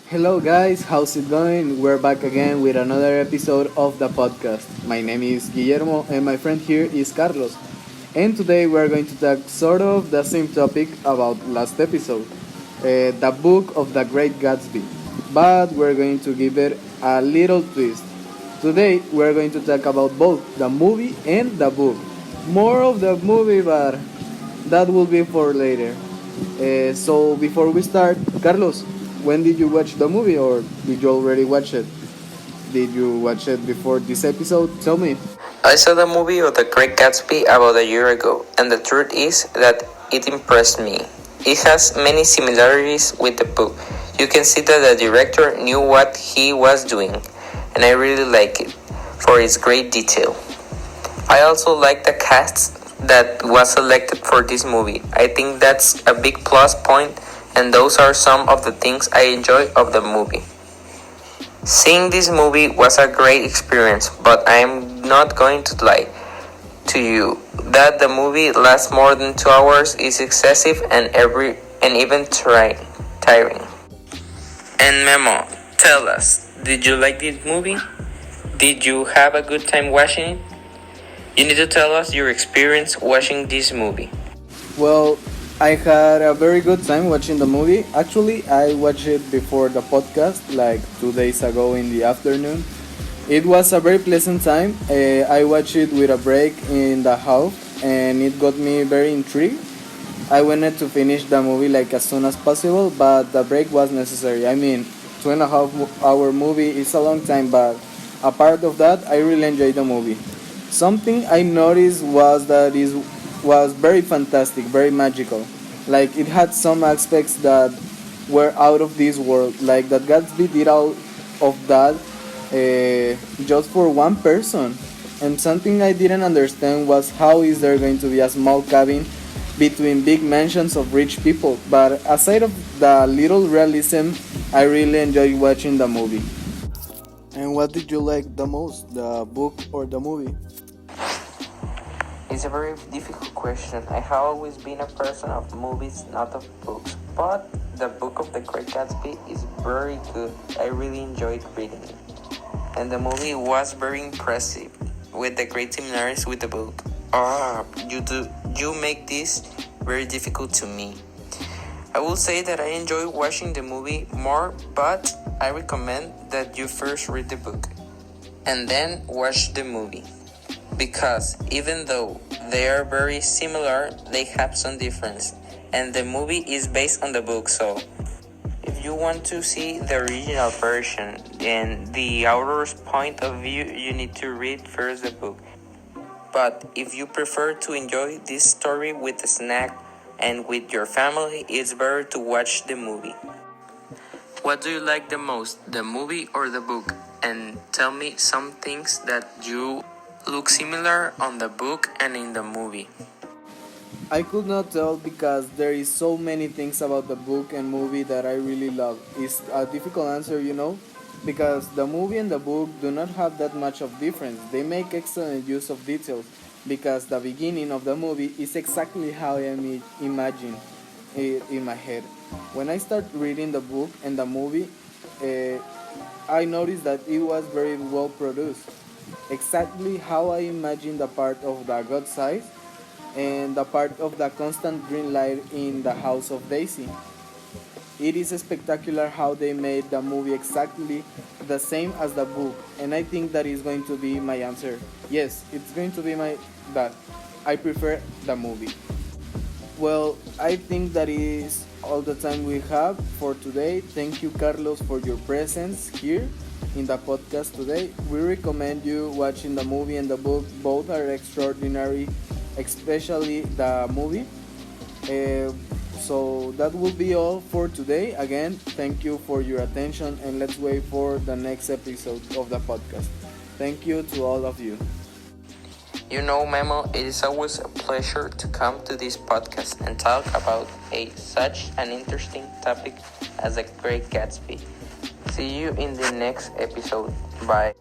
Hello, guys, how's it going? We're back again with another episode of the podcast. My name is Guillermo, and my friend here is Carlos. And today we're going to talk sort of the same topic about last episode, the book of the Great Gatsby. But we're going to give it a little twist. Today we're going to talk about both the movie and the book. More of the movie, but that will be for later. So before we start, Carlos, when did you watch the movie, or did you already watch it? Did you watch it before this episode? Tell me. I saw the movie of The Great Gatsby about a year ago, and the truth is that it impressed me. It has many similarities with the book. You can see that the director knew what he was doing, and I really like it for its great detail. I also like the cast that was selected for this movie. I think that's a big plus point, and those are some of the things I enjoy of the movie. Seeing this movie was a great experience, but I am not going to lie to you that the movie lasts more than 2 hours is excessive and even tiring. And Memo, tell us, did you like this movie? Did you have a good time watching it? You need to tell us your experience watching this movie. Well, I had a very good time watching the movie. Actually, I watched it before the podcast, like 2 days ago in the afternoon. It was a very pleasant time. I watched it with a break in the house, and it got me very intrigued. I wanted to finish the movie like as soon as possible, but the break was necessary. I mean, 2.5 hour movie is a long time, but apart of that, I really enjoyed the movie. Something I noticed was that it was very fantastic, very magical. Like it had some aspects that were out of this world. Like that Gatsby did all of that just for one person. And something I didn't understand was how is there going to be a small cabin between big mansions of rich people. But aside of the little realism, I really enjoyed watching the movie. And what did you like the most, the book or the movie? It's a very difficult question. I have always been a person of movies, not of books. But the book of The Great Gatsby is very good. I really enjoyed reading it. And the movie was very impressive, with the great similarities with the book. You make this very difficult to me. I will say that I enjoy watching the movie more, but I recommend that you first read the book and then watch the movie. Because even though they are very similar, they have some difference. And the movie is based on the book, so if you want to see the original version and the author's point of view, you need to read first the book. But if you prefer to enjoy this story with a snack and with your family, it's better to watch the movie. What do you like the most, the movie or the book? And tell me some things that you look similar on the book and in the movie. I could not tell because there is so many things about the book and movie that I really love. It's a difficult answer, because the movie and the book do not have that much of difference. They make excellent use of details because the beginning of the movie is exactly how I imagine it in my head. When I start reading the book and the movie, I noticed that it was very well produced. Exactly how I imagined the part of the God size and the part of the constant green light in the house of Daisy. It is spectacular how they made the movie exactly the same as the book, and I think that is going to be my answer. Yes, it's going to be that. I prefer the movie. Well, I think that is all the time we have for today. Thank you, Carlos, for your presence here in the podcast today. We recommend you watching the movie and the book. Both are extraordinary, especially the movie. So that will be all for today. Again, thank you for your attention, and let's wait for the next episode of the podcast. Thank you to all of you. You know, Memo, it is always a pleasure to come to this podcast and talk about such an interesting topic as The Great Gatsby. See you in the next episode. Bye.